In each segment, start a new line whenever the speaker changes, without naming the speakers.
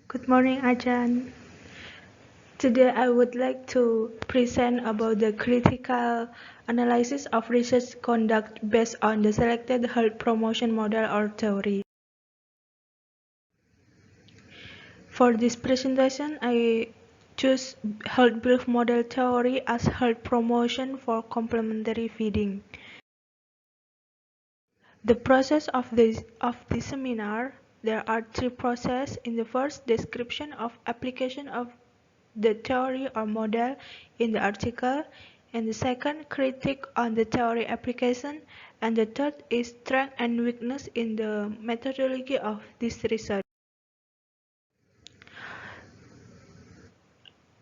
Good morning, Ajahn. Today I would like to present about the critical analysis of research conduct based on the selected health promotion model or theory. For this presentation, I choose health belief model theory as health promotion for complementary feeding. The process of the seminar, there are three processes. In the first, description of application of the theory or model in the article, and the second, critique on the theory application, and the third is strength and weakness in the methodology of this research.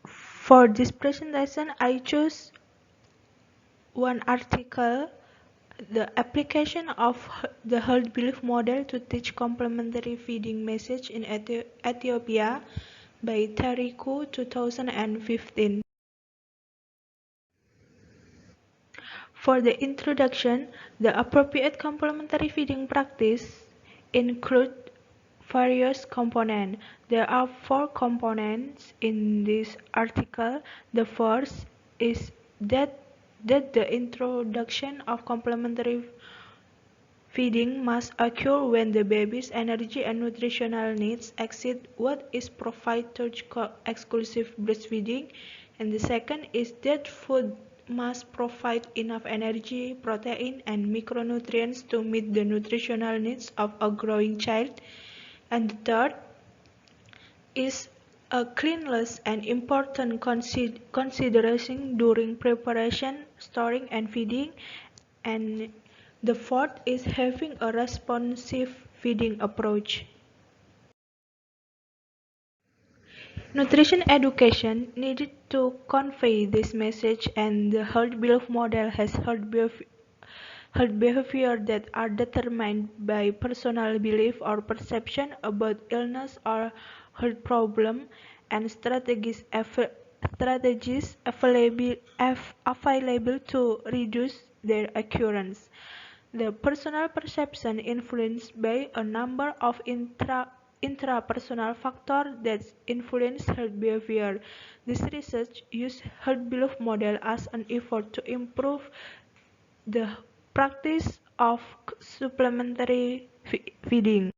For this presentation, I choose one article, the application of the herd belief model to teach complementary feeding message in Ethiopia by Tariku 2015. For the introduction, the appropriate complementary feeding practice include various components. There are four components in this article. The first is that the introduction of complementary feeding must occur when the baby's energy and nutritional needs exceed what is provided through exclusive breastfeeding. And the second is that food must provide enough energy, protein, and micronutrients to meet the nutritional needs of a growing child. And the third is a cleanliness and important consideration during preparation, storing, and feeding. And the fourth is having a responsive feeding approach. Nutrition education needed to convey this message, and the health belief model has health behavior that are determined by personal belief or perception about illness or health problem, and strategies available to reduce their occurrence. The personal perception influenced by a number of intrapersonal factors that influence health behavior. This research used health belief model as an effort to improve the practice of supplementary feeding.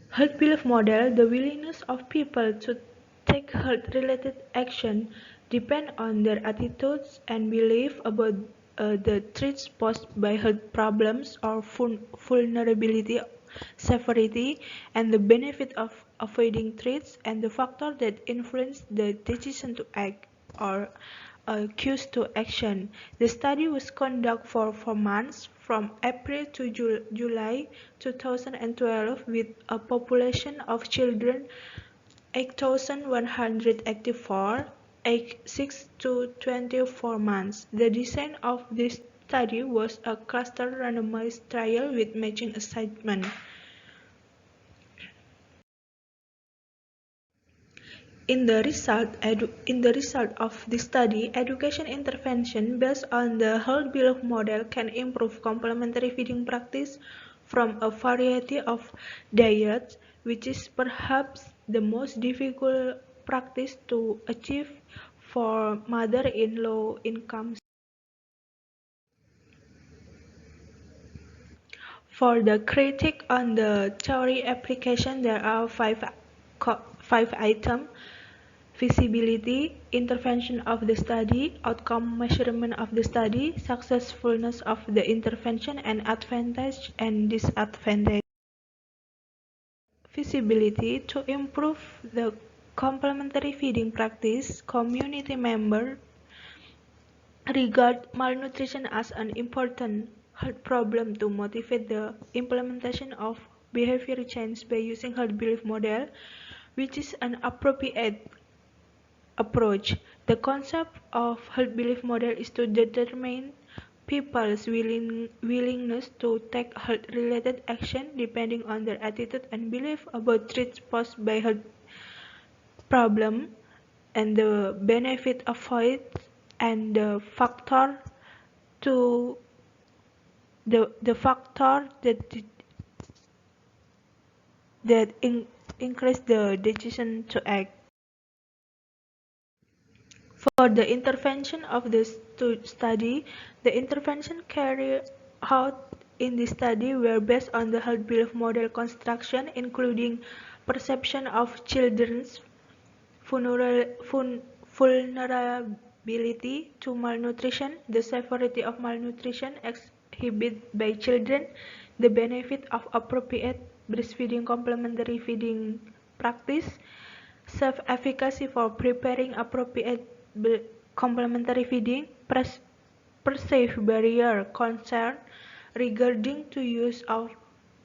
Health belief model, the willingness of people to take health-related action depend on their attitudes and belief about the threats posed by health problems or vulnerability, severity, and the benefit of avoiding threats, and the factor that influence the decision to act or cues to action. The study was conducted for 4 months, from April to July 2012, with a population of children 8,184, aged 6 to 24 months. The design of this study was a cluster randomized trial with matching assignment. In the result of this study, education intervention based on the health belief model can improve complementary feeding practice from a variety of diets, which is perhaps the most difficult practice to achieve for mothers in low-income. For the critique on the theory application, there are five items: feasibility, intervention of the study, outcome measurement of the study, successfulness of the intervention, and advantage and disadvantage. Feasibility: to improve the complementary feeding practice, community members regard malnutrition as an important health problem to motivate the implementation of behavior change by using health belief model, which is an appropriate approach. The concept of health belief model is to determine people's willingness to take health-related action depending on their attitude and belief about threats posed by health problem, and the benefit avoided, and to the factor that that increase the decision to act. For the intervention of the study, the intervention carried out in the study were based on the health belief model construction, including perception of children's vulnerability to malnutrition, the severity of malnutrition exhibited by children, the benefit of appropriate breastfeeding complementary feeding practice, self-efficacy for preparing appropriate complementary feeding, perceived barrier concern regarding to use of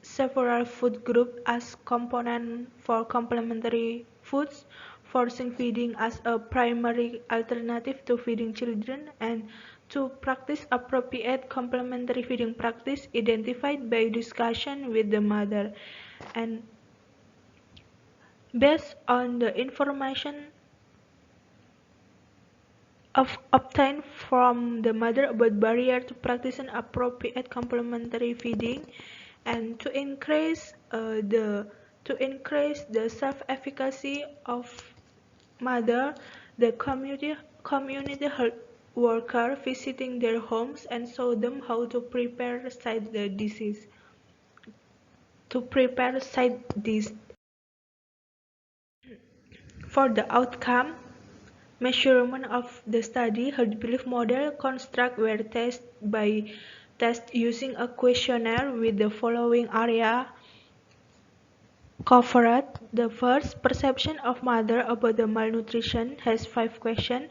several food groups as component for complementary foods, forcing feeding as a primary alternative to feeding children, and to practice appropriate complementary feeding practice identified by discussion with the mother. And based on the information obtained from the mother about barrier to practicing appropriate complementary feeding, and to increase the self-efficacy of mother, the community health worker visiting their homes and show them how to prepare side the disease to prepare side dish. For the outcome measurement of the study, herd belief model constructs were tested by test using a questionnaire with the following area covered. The first, perception of mother about the malnutrition, has 5 questions,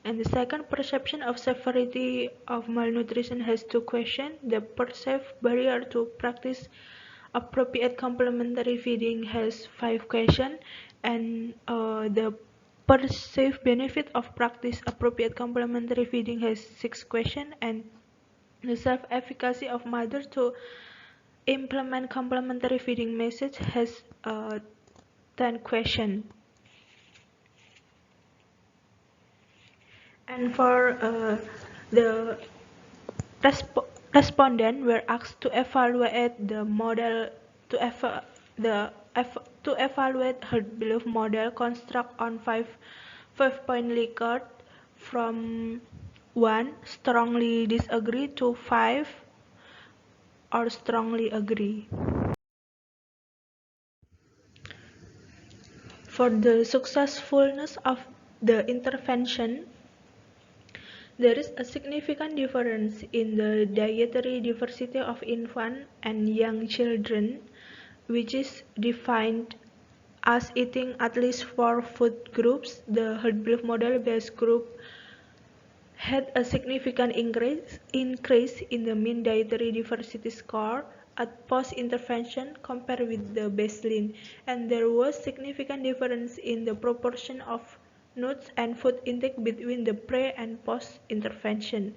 and the second, perception of severity of malnutrition, has 2 questions. The perceived barrier to practice appropriate complementary feeding has 5 questions, and the perceived benefit of practice appropriate complementary feeding has 6 questions, and the self-efficacy of mother to implement complementary feeding message has 10 questions. And for the resp respondents were asked to evaluate the model to evaluate her belief model construct on 5-point Likert from 1 strongly disagree to 5 or strongly agree. For the successfulness of the intervention, there is a significant difference in the dietary diversity of infant and young children, which is defined as eating at least 4 food groups. The herd belief model-based group had a significant increase in the mean dietary diversity score at post-intervention compared with the baseline, and there was significant difference in the proportion of nuts and food intake between the pre and post-intervention.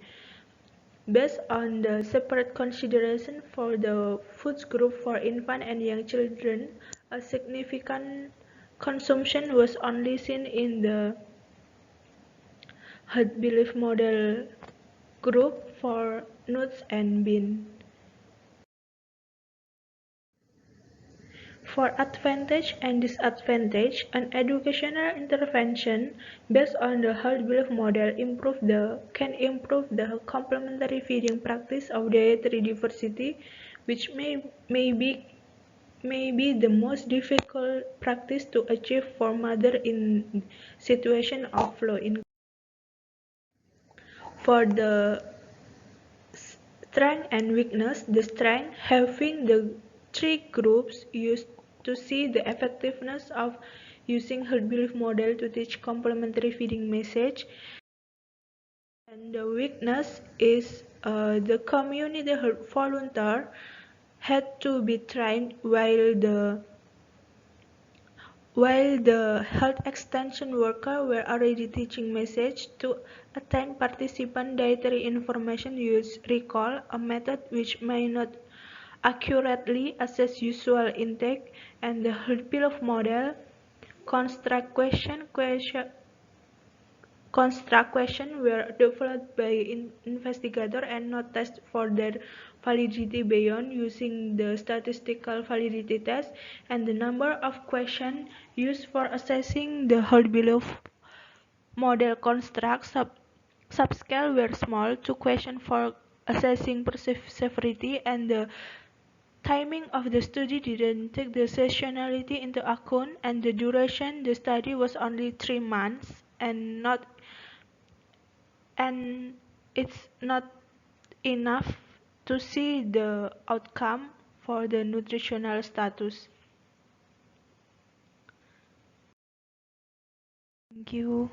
Based on the separate consideration for the foods group for infant and young children, a significant consumption was only seen in the herd belief model group for nuts and bean. For advantage and disadvantage, an educational intervention based on the herd belief model can improve the complementary feeding practice of dietary diversity, which may be the most difficult practice to achieve for mother in situation of low income. For the strength and weakness, the strength having the 3 groups used to see the effectiveness of using herd belief model to teach complementary feeding message, and the weakness is the community herd volunteer had to be trained while the health extension worker were already teaching message to attain participant dietary information use recall, a method which may not accurately assess usual intake, and the herd belief model construct question were developed by investigator and not tested for their validity beyond using the statistical validity test, and the number of questions used for assessing the whole below model construct subscale were small. Two questions for assessing severity, and the timing of the study didn't take the seasonality into account, and the duration the study was only 3 months, and it's not enough to see the outcome for the nutritional status. Thank you.